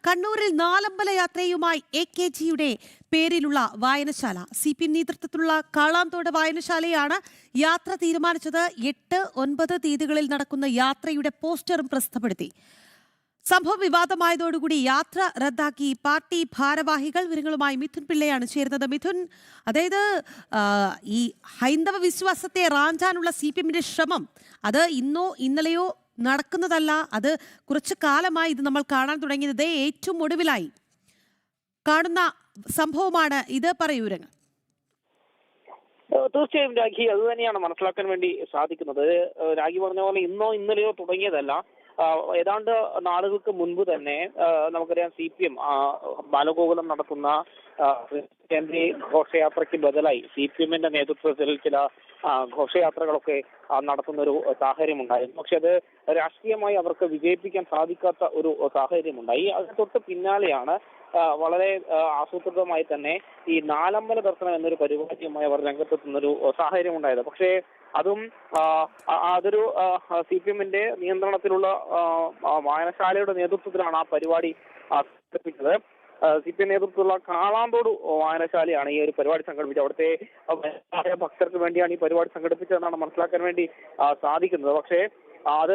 കണ്ണൂരിൽ നാലമ്പല യാത്രയുമായി AKGയുടെ പേരിലുള്ള വായനശാല CPM നേതൃത്വത്തിലുള്ള കാളാന്തോട് വായനശാലയാണ് യാത്ര തീരുമാനിച്ചത്. 8, 9 തീയതികളിൽ നടക്കുന്ന യാത്രയുടെ പോസ്റ്ററും പ്രസിദ്ധപ്പെടുത്തി. സംഭവം വിവാദമായതോടുകൂടി യാത്ര റദ്ദാക്കി പാർട്ടി ഭാരവാഹികൾ. വിവരങ്ങളുമായി മിഥുൻ പിള്ളയാണ് ചേരുന്നത്. മിഥുൻ, അതായത് ഈ ഹൈന്ദവ വിശ്വാസത്തെ റാഞ്ചാനുള്ള CPMന്റെ ശ്രമം അത് ഇന്നോ ഇന്നലെയോ നടക്കുന്നതല്ല. അത് കുറച്ചു കാലമായി ഇത് നമ്മൾ കാണാൻ തുടങ്ങിയത്. ഏറ്റവും ഒടുവിലായി കാണുന്ന സംഭവമാണ് ഇത്. പറയൂ രംഗ. തീർച്ചയായും രാഖി, അത് തന്നെയാണ് മനസ്സിലാക്കാൻ വേണ്ടി സാധിക്കുന്നത്. രാഖി പറഞ്ഞ പോലെ ഇന്നോ ഇന്നലെയോ തുടങ്ങിയതല്ല. ഏതാണ്ട് നാളുകൾക്ക് മുൻപ് തന്നെ നമുക്കറിയാം CPM ബാലഗോകുലം നടത്തുന്ന കേന്ദ്രീയ ഘോഷയാത്രയ്ക്ക് ബദലായി CPMന്റെ നേതൃത്വത്തിൽ ചില ഘോഷയാത്രകളൊക്കെ നടത്തുന്ന ഒരു സാഹചര്യമുണ്ടായിരുന്നു. പക്ഷെ അത് രാഷ്ട്രീയമായി അവർക്ക് വിജയിപ്പിക്കാൻ സാധിക്കാത്ത ഒരു സാഹചര്യമുണ്ടായി. അത് തൊട്ട് പിന്നാലെയാണ് വളരെ ആസൂത്രിതമായി തന്നെ ഈ നാലമ്പല ദർശനം എന്നൊരു പരിപാടിയുമായി അവർ രംഗത്തെത്തുന്നൊരു സാഹചര്യം ഉണ്ടായത്. പക്ഷേ അതും അതൊരു CPMന്റെ നിയന്ത്രണത്തിലുള്ള വായനശാലയുടെ നേതൃത്വത്തിലാണ് ആ പരിപാടി സംഘടിപ്പിച്ചത്. CPM നേതൃത്വത്തിലുള്ള കാളാന്തോട് വായനശാലയാണ് ഈ ഒരു പരിപാടി സംഘടിപ്പിച്ചത്. അവിടുത്തെ ഭക്തർക്ക് വേണ്ടിയാണ് ഈ പരിപാടി സംഘടിപ്പിച്ചതെന്നാണ് മനസ്സിലാക്കാൻ വേണ്ടി സാധിക്കുന്നത്. പക്ഷേ അത്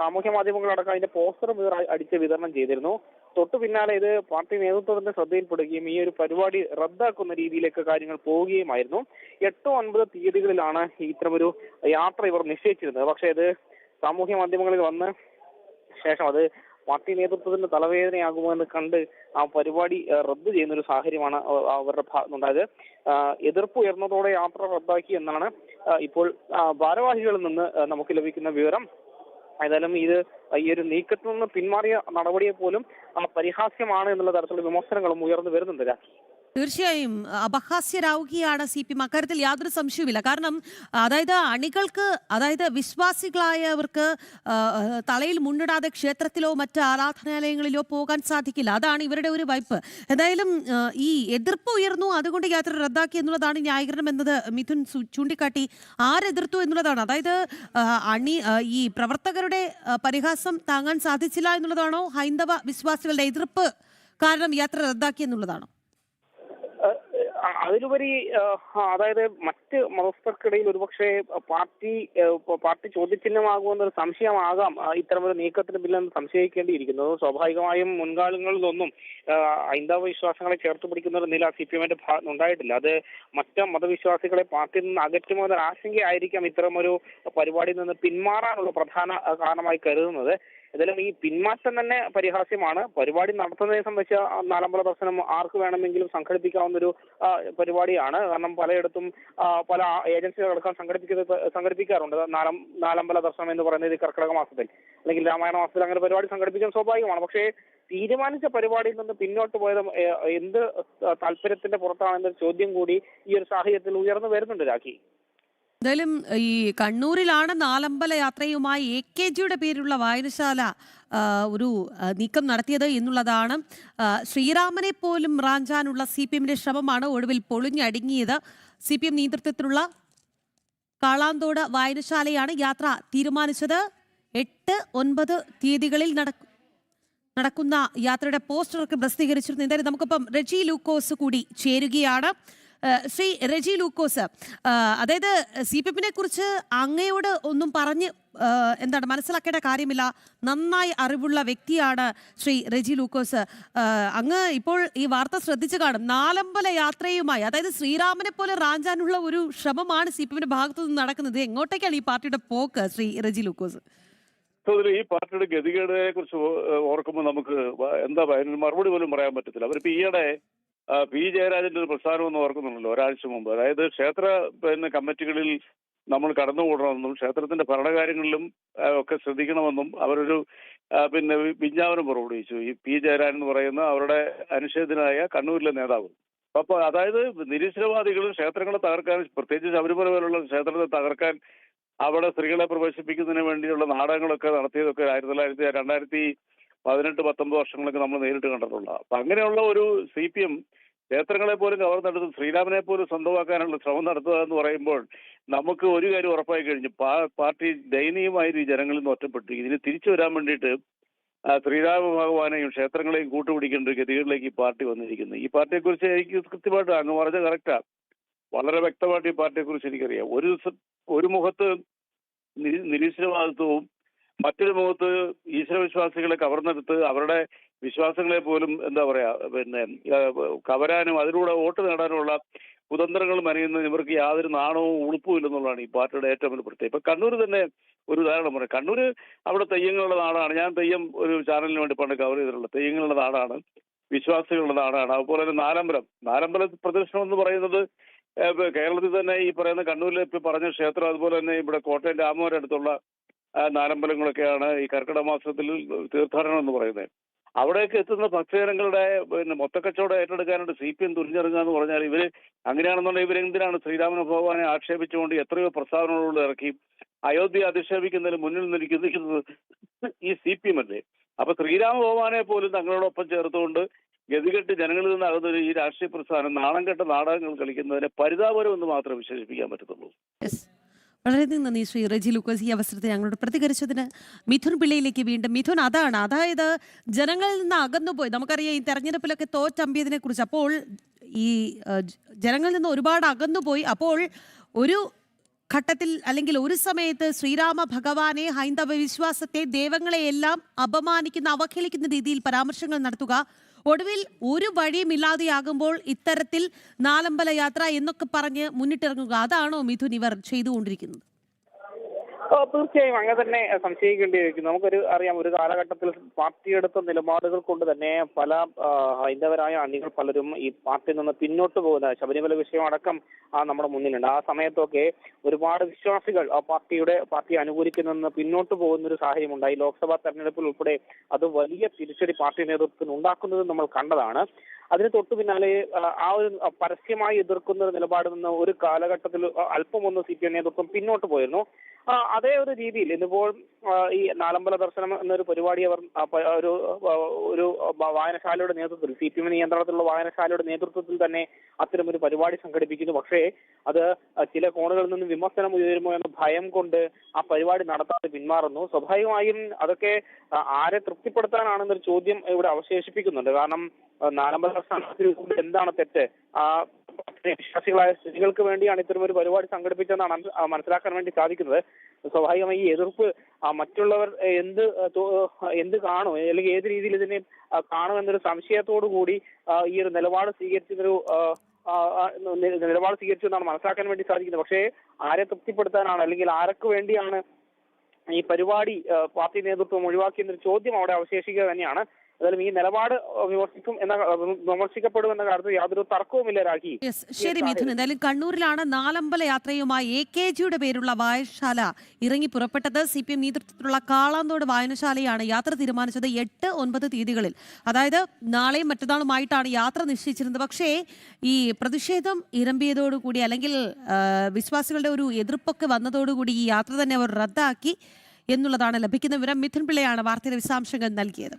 സാമൂഹ്യ മാധ്യമങ്ങളടക്കം അതിന്റെ പോസ്റ്റർ അടിച്ച് വിതരണം ചെയ്തിരുന്നു. തൊട്ടു പിന്നാലെ ഇത് പാർട്ടി നേതൃത്വത്തിന്റെ ശ്രദ്ധയിൽപ്പെടുകയും ഈ ഒരു പരിപാടി റദ്ദാക്കുന്ന രീതിയിലേക്ക് കാര്യങ്ങൾ പോവുകയുമായിരുന്നു. 8, 9 തീയതികളിലാണ് ഇത്തരമൊരു യാത്ര ഇവർ നിശ്ചയിച്ചിരുന്നത്. പക്ഷേ ഇത് സാമൂഹ്യ മാധ്യമങ്ങളിൽ വന്ന ശേഷം അത് പാർട്ടി നേതൃത്വത്തിന്റെ തലവേദനയാകുമോ എന്ന് കണ്ട് ആ പരിപാടി റദ്ദ് ചെയ്യുന്ന ഒരു സാഹചര്യമാണ് അവരുടെ ഭാഗത്തുനിന്നുണ്ടായത്. എതിർപ്പ് ഉയർന്നതോടെ യാത്ര റദ്ദാക്കി എന്നാണ് ഇപ്പോൾ ഭാരവാഹികളിൽ നിന്ന് നമുക്ക് ലഭിക്കുന്ന വിവരം. ഏതായാലും ഈ ഒരു നീക്കത്തിൽ നിന്ന് പിന്മാറിയ നടപടിയെ പോലും പരിഹാസ്യമാണ് എന്നുള്ള തരത്തിലുള്ള വിമർശനങ്ങളും ഉയർന്നു വരുന്നുണ്ട് രാഖി. തീർച്ചയായും അപഹാസ്യരാവുകയാണ് CPM. അക്കാര്യത്തിൽ യാതൊരു സംശയവുമില്ല. കാരണം അതായത് അണികൾക്ക്, അതായത് വിശ്വാസികളായവർക്ക് തലയിൽ മുണ്ടിടാതെ ക്ഷേത്രത്തിലോ മറ്റ് ആരാധനാലയങ്ങളിലോ പോകാൻ സാധിക്കില്ല. അതാണ് ഇവരുടെ ഒരു വൈപ്പ്. എന്തായാലും ഈ എതിർപ്പ് ഉയർന്നു, അതുകൊണ്ട് യാത്ര റദ്ദാക്കി എന്നുള്ളതാണ് ന്യായീകരണം എന്നത് മിഥുൻ ചൂണ്ടിക്കാട്ടി. ആരെതിർത്തു എന്നുള്ളതാണ്. അതായത് ഈ പ്രവർത്തകരുടെ പരിഹാസം താങ്ങാൻ സാധിച്ചില്ല എന്നുള്ളതാണോ, ഹൈന്ദവ വിശ്വാസികളുടെ എതിർപ്പ് കാരണം യാത്ര റദ്ദാക്കി എന്നുള്ളതാണോ? അതിലുപരി അതായത് മറ്റ് മതസ്ഥർക്കിടയിൽ ഒരുപക്ഷെ പാർട്ടി ചോദ്യചിഹ്നമാകുമെന്നൊരു സംശയമാകാം ഇത്തരമൊരു നീക്കത്തിന് പിന്നിലെന്ന് സംശയിക്കേണ്ടിയിരിക്കുന്നത്. സ്വാഭാവികമായും മുൻകാലങ്ങളിലൊന്നും ഹൈന്ദവ വിശ്വാസങ്ങളെ ചേർത്ത് പിടിക്കുന്ന ഒരു നില CPMന്റെ ഭാഗത്ത് ഉണ്ടായിട്ടില്ല. അത് മറ്റ് മതവിശ്വാസികളെ പാർട്ടിയിൽ നിന്ന് അകറ്റുമോ എന്നൊരു ആശങ്കയായിരിക്കാം ഇത്തരമൊരു പരിപാടിയിൽ നിന്ന് പിന്മാറാനുള്ള പ്രധാന കാരണമായി കരുതുന്നത്. ഏതായാലും ഈ പിന്മാറ്റം തന്നെ പരിഹാസ്യമാണ്. പരിപാടി നടത്തുന്നതിനെ സംബന്ധിച്ച നാലമ്പല ദർശനം ആർക്ക് വേണമെങ്കിലും സംഘടിപ്പിക്കാവുന്നൊരു പരിപാടിയാണ്. കാരണം പലയിടത്തും പല ഏജൻസികളടക്കം സംഘടിപ്പിക്കാറുണ്ട് നാലമ്പല ദർശനം എന്ന് പറയുന്നത് കർക്കിടക മാസത്തിൽ അല്ലെങ്കിൽ രാമായണ മാസത്തിൽ അങ്ങനെ പരിപാടി സംഘടിപ്പിക്കാൻ സ്വാഭാവികമാണ്. പക്ഷേ തീരുമാനിച്ച പരിപാടിയിൽ നിന്ന് പിന്നോട്ട് പോയത് എന്ത് താല്പര്യത്തിന്റെ പുറത്താണെന്നൊരു ചോദ്യം കൂടി ഈ ഒരു സാഹചര്യത്തിൽ ഉയർന്നു വരുന്നുണ്ട് രാഖി. എന്തായാലും ഈ കണ്ണൂരിലാണ് നാലമ്പല യാത്രയുമായി AKGയുടെ പേരിലുള്ള വായനശാല ഒരു നീക്കം നടത്തിയത് എന്നുള്ളതാണ്. ശ്രീരാമനെ പോലും റാഞ്ചാനുള്ള CPMന്റെ ശ്രമമാണ് ഒടുവിൽ പൊളിഞ്ഞടുങ്ങിയത്. CPM നേതൃത്വത്തിലുള്ള കാളാന്തോട് വായനശാലയാണ് യാത്ര തീരുമാനിച്ചത്. 8, 9 തീയതികളിൽ നടക്കുന്ന യാത്രയുടെ പോസ്റ്ററൊക്കെ പ്രസിദ്ധീകരിച്ചിരുന്നു. എന്തായാലും നമുക്കിപ്പം റെജി ലൂക്കോസ് കൂടി ചേരുകയാണ്. ശ്രീ റെജി ലൂക്കോസ്, അതായത് CPMനെ കുറിച്ച് അങ്ങയോട് ഒന്നും പറഞ്ഞ് മനസ്സിലാക്കേണ്ട കാര്യമില്ല. നന്നായി അറിവുള്ള വ്യക്തിയാണ് ശ്രീ റെജി ലൂക്കോസ്. അങ്ങ് ഇപ്പോൾ ഈ വാർത്ത ശ്രദ്ധിച്ചു കാണും. നാലമ്പല യാത്രയുമായി, അതായത് ശ്രീരാമനെ പോലെ റാഞ്ചാനുള്ള ഒരു ശ്രമമാണ് CPMന്റെ ഭാഗത്തു നിന്ന് നടക്കുന്നത്. എങ്ങോട്ടേക്കാണ് ഈ പാർട്ടിയുടെ പോക്ക്, ശ്രീ റെജി ലൂക്കോസ്? ഈ പാർട്ടിയുടെ ഗതികേടിനെ കുറിച്ച് ഓർക്കുമ്പോൾ നമുക്ക് മറുപടി പോലും പറയാൻ പറ്റത്തില്ല. അവരിപ്പോ ഈയിടെ P. ജയരാജന്റെ ഒരു പ്രസ്ഥാനം എന്ന് ഓർക്കുന്നുണ്ടല്ലോ, ഒരാഴ്ച മുമ്പ്. അതായത് ക്ഷേത്ര കമ്മിറ്റികളിൽ നമ്മൾ കടന്നുകൂടണമെന്നും ക്ഷേത്രത്തിന്റെ ഭരണകാര്യങ്ങളിലും ഒക്കെ ശ്രദ്ധിക്കണമെന്നും അവരൊരു വിജ്ഞാപനം പുറപ്പെടുവിച്ചു. ഈ P. ജയരാജൻ എന്ന് പറയുന്ന അവരുടെ അനുശേചനായ കണ്ണൂരിലെ നേതാവ്. അപ്പൊ അതായത് നിരീശ്വരവാദികളും ക്ഷേത്രങ്ങളെ തകർക്കാൻ, പ്രത്യേകിച്ച് ശബരിമല പോലുള്ള ക്ഷേത്രത്തെ തകർക്കാൻ, അവിടെ സ്ത്രീകളെ പ്രവേശിപ്പിക്കുന്നതിന് വേണ്ടിയുള്ള നാടകങ്ങളൊക്കെ നടത്തിയതൊക്കെ 2018, 19 വർഷങ്ങളൊക്കെ നമ്മൾ നേരിട്ട് കണ്ടിട്ടുള്ള. അപ്പൊ അങ്ങനെയുള്ള ഒരു CPM ക്ഷേത്രങ്ങളെ പോലും കവർന്നെടുത്ത് ശ്രീരാമനെ പോലും സ്വന്തമാക്കാനുള്ള ശ്രമം നടത്തുക എന്ന് പറയുമ്പോൾ നമുക്ക് ഒരു കാര്യം ഉറപ്പായി കഴിഞ്ഞു, പാർട്ടി ദയനീയമായി ഈ ജനങ്ങളിൽ നിന്ന് ഒറ്റപ്പെട്ടു. ഇതിന് തിരിച്ചു വരാൻ വേണ്ടിയിട്ട് ശ്രീരാമ ഭഗവാനെയും ക്ഷേത്രങ്ങളെയും കൂട്ടുപിടിക്കേണ്ട ഒരു ഗതികളിലേക്ക് ഈ പാർട്ടി വന്നിരിക്കുന്നത്. ഈ പാർട്ടിയെക്കുറിച്ച് എനിക്ക് കൃത്യമായിട്ട് അങ്ങ് പറഞ്ഞ കറക്റ്റാ, വളരെ വ്യക്തമായിട്ട് ഈ പാർട്ടിയെക്കുറിച്ച് എനിക്കറിയാം. ഒരു മുഖത്ത് നിരീശ്വരവാദിത്വവും മറ്റൊരു മുഖത്ത് ഈശ്വരവിശ്വാസികളെ കവർന്നെടുത്ത് അവരുടെ വിശ്വാസങ്ങളെ പോലും എന്താ പറയാ കവരാനും അതിലൂടെ വോട്ട് നേടാനുമുള്ള കുതന്ത്രങ്ങൾ മെനയുന്നതിന് ഇവർക്ക് യാതൊരു നാണവും ഉളുപ്പും ഇല്ലെന്നുള്ളതാണ് ഈ പാർട്ടിയുടെ ഏറ്റവും വലിയ പ്രത്യേകത. ഇപ്പൊ കണ്ണൂർ തന്നെ ഒരു ഉദാഹരണം പറയാം. കണ്ണൂര് അവിടെ തെയ്യങ്ങളുടെ നാടാണ്. ഞാൻ തെയ്യം ഒരു ചാനലിന് വേണ്ടി പണ്ട് കവർ ചെയ്തിട്ടുള്ളത്. തെയ്യങ്ങളുടെ നാടാണ്, വിശ്വാസികളുടെ നാടാണ്. അതുപോലെ തന്നെ നാലമ്പല പ്രദർശനം എന്ന് പറയുന്നത് കേരളത്തിൽ തന്നെ ഈ പറയുന്ന കണ്ണൂരിൽ ഇപ്പൊ പറഞ്ഞ ക്ഷേത്രം, അതുപോലെ തന്നെ ഇവിടെ കോട്ടയം രാമവരം അടുത്തുള്ള നാലമ്പലങ്ങളൊക്കെയാണ് ഈ കർക്കിടക മാസത്തിൽ തീർത്ഥാടനം എന്ന് പറയുന്നത്. അവിടേക്ക് എത്തുന്ന ഭക്തജനങ്ങളുടെ മൊത്തക്കച്ചവടം ഏറ്റെടുക്കാനായിട്ട് CPM തുനിഞ്ഞിറങ്ങുക എന്ന് പറഞ്ഞാൽ ഇവര് അങ്ങനെയാണെന്നുണ്ടെങ്കിൽ ഇവരെന്തിനാണ് ശ്രീരാമന ഭഗവാനെ ആക്ഷേപിച്ചുകൊണ്ട് എത്രയോ പ്രസ്താവനകളോട് ഇറക്കി അയോധ്യ അധിക്ഷേപിക്കുന്നതിന് മുന്നിൽ നിൽക്കുന്നത് ഈ CPM അല്ലേ? അപ്പൊ ശ്രീരാമ ഭഗവാനെ പോലും തങ്ങളോടൊപ്പം ചേർത്തുകൊണ്ട് ഗതികെട്ട് ജനങ്ങളിൽ നിന്ന് അകന്നൊരു ഈ രാഷ്ട്രീയ പ്രസ്ഥാനം നാണം കെട്ട നാടകങ്ങൾ കളിക്കുന്നതിനെ പരിതാപകരം എന്ന് മാത്രമേ വിശേഷിപ്പിക്കാൻ പറ്റത്തുള്ളൂ. വളരെയധികം നന്ദി ശ്രീ റെജി ലൂക്കോസ്, ഈ അവസരത്തിൽ ഞങ്ങളോട് പ്രതികരിച്ചതിന്. മിഥുൻ പിള്ളയിലേക്ക് വീണ്ടും. മിഥുൻ, അതായത് ജനങ്ങളിൽ നിന്ന് അകന്നുപോയി. നമുക്കറിയാം ഈ തെരഞ്ഞെടുപ്പിലൊക്കെ തോറ്റമ്പിയതിനെ കുറിച്ച്. അപ്പോൾ ഈ ജനങ്ങളിൽ നിന്ന് ഒരുപാട് അകന്നുപോയി. അപ്പോൾ ഒരു ഘട്ടത്തിൽ അല്ലെങ്കിൽ ഒരു സമയത്ത് ശ്രീരാമ ഭഗവാനെ, ഹൈന്ദവ വിശ്വാസത്തെ, ദൈവങ്ങളെയെല്ലാം അപമാനിക്കുന്ന, അവഹേളിക്കുന്ന രീതിയിൽ പരാമർശങ്ങൾ നടത്തുക, ഒടുവിൽ ഒരു വഴിയുമില്ലാതെയാകുമ്പോൾ ഇത്തരത്തിൽ നാലമ്പല യാത്ര എന്നൊക്കെ പറഞ്ഞ് മുന്നിട്ടിറങ്ങുക, അതാണോ മിഥുൻ ഇവർ ചെയ്തുകൊണ്ടിരിക്കുന്നത്? തീർച്ചയായും അങ്ങനെ തന്നെ സംശയിക്കേണ്ടിയിരിക്കുന്നു. നമുക്കൊരു അറിയാം, ഒരു കാലഘട്ടത്തിൽ പാർട്ടിയെടുത്ത നിലപാടുകൾ കൊണ്ട് തന്നെ പല ഹൈന്ദവരായ അണികൾ പലരും ഈ പാർട്ടിയിൽ നിന്ന് പിന്നോട്ട് പോകുന്ന ശബരിമല വിഷയം അടക്കം നമ്മുടെ മുന്നിലുണ്ട്. ആ സമയത്തൊക്കെ ഒരുപാട് വിശ്വാസികൾ പാർട്ടി അനുകൂലിക്കുന്നതിന് പിന്നോട്ട് പോകുന്ന ഒരു സാഹചര്യം ഉണ്ടായി. ലോക്സഭാ തെരഞ്ഞെടുപ്പിൽ ഉൾപ്പെടെ അത് വലിയ തിരിച്ചടി പാർട്ടി നേതൃത്വത്തിന് ഉണ്ടാക്കുന്നത് നമ്മൾ കണ്ടതാണ്. അതിന് തൊട്ടു പിന്നാലെ ആ ഒരു പരസ്യമായി എതിർക്കുന്ന ഒരു നിലപാടിൽ നിന്ന് ഒരു കാലഘട്ടത്തിൽ അല്പമൊന്ന് CPM നേതൃത്വം പിന്നോട്ട് പോയിരുന്നു. അതേ ഒരു രീതിയിൽ ഇന്നിപ്പോൾ ഈ നാലമ്പല ദർശനം എന്നൊരു പരിപാടി അവർ ഒരു വായനശാലയുടെ നേതൃത്വത്തിൽ, CPM നിയന്ത്രണത്തിലുള്ള വായനശാലയുടെ നേതൃത്വത്തിൽ തന്നെ അത്തരമൊരു പരിപാടി സംഘടിപ്പിക്കുന്നു. പക്ഷേ അത് ചില കോണുകളിൽ നിന്ന് വിമർശനം ഉയരുമോ എന്ന ഭയം കൊണ്ട് ആ പരിപാടി നടത്താതെ പിന്മാറുന്നു. സ്വാഭാവികമായും അതൊക്കെ ആരെ തൃപ്തിപ്പെടുത്താനാണെന്നൊരു ചോദ്യം ഇവിടെ അവശേഷിപ്പിക്കുന്നുണ്ട്. കാരണം നാലമ്പല ദർശനത്തിൽ എന്താണ് തെറ്റ്? വിശ്വാസികളായ സ്ത്രീകൾക്ക് വേണ്ടിയാണ് ഇത്തരം ഒരു പരിപാടി സംഘടിപ്പിച്ചതെന്നാണ് മനസ്സിലാക്കാൻ വേണ്ടി സാധിക്കുന്നത്. സ്വാഭാവികമായി ഈ എതിർപ്പ് മറ്റുള്ളവർ എന്ത് കാണും, അല്ലെങ്കിൽ ഏത് രീതിയിൽ ഇതിനെ കാണുമെന്നൊരു സംശയത്തോടു കൂടി ഈ ഒരു നിലപാട് സ്വീകരിച്ചു എന്നാണ് മനസ്സിലാക്കാൻ വേണ്ടി സാധിക്കുന്നത്. പക്ഷേ ആരെ തൃപ്തിപ്പെടുത്താനാണ്, അല്ലെങ്കിൽ ആർക്ക് വേണ്ടിയാണ് ഈ പരിപാടി പാർട്ടി നേതൃത്വം ഒഴിവാക്കിയെന്നൊരു ചോദ്യം അവിടെ അവശേഷിക്കുക തന്നെയാണ്. ഏതായാലും ഈ നിലപാട് വിമർശിക്കപ്പെടുമെന്ന കാര്യത്തിൽ യാതൊരു തർക്കവുമില്ല രാഖി. ശരി മിഥുൻ, എന്തായാലും കണ്ണൂരിലാണ് നാലമ്പല യാത്രയുമായി AKGയുടെ പേരുള്ള വായനശാല ഇറങ്ങി പുറപ്പെട്ടത്. CPM നേതൃത്വത്തിലുള്ള കാളാന്തോട് വായനശാലയാണ് യാത്ര തീരുമാനിച്ചത്. 8, 9 തീയതികളിൽ, അതായത് നാളെയും മറ്റന്നാളുമായിട്ടാണ് യാത്ര നിശ്ചയിച്ചിരുന്നത്. പക്ഷേ ഈ പ്രതിഷേധം ഇരമ്പിയതോടുകൂടി, അല്ലെങ്കിൽ വിശ്വാസികളുടെ ഒരു എതിർപ്പൊക്കെ വന്നതോടുകൂടി ഈ യാത്ര തന്നെ അവർ റദ്ദാക്കി എന്നുള്ളതാണ് ലഭിക്കുന്ന വിവരം. മിഥുൻ പിള്ളയാണ് വാർത്തയുടെ വിശദാംശങ്ങൾ നൽകിയത്.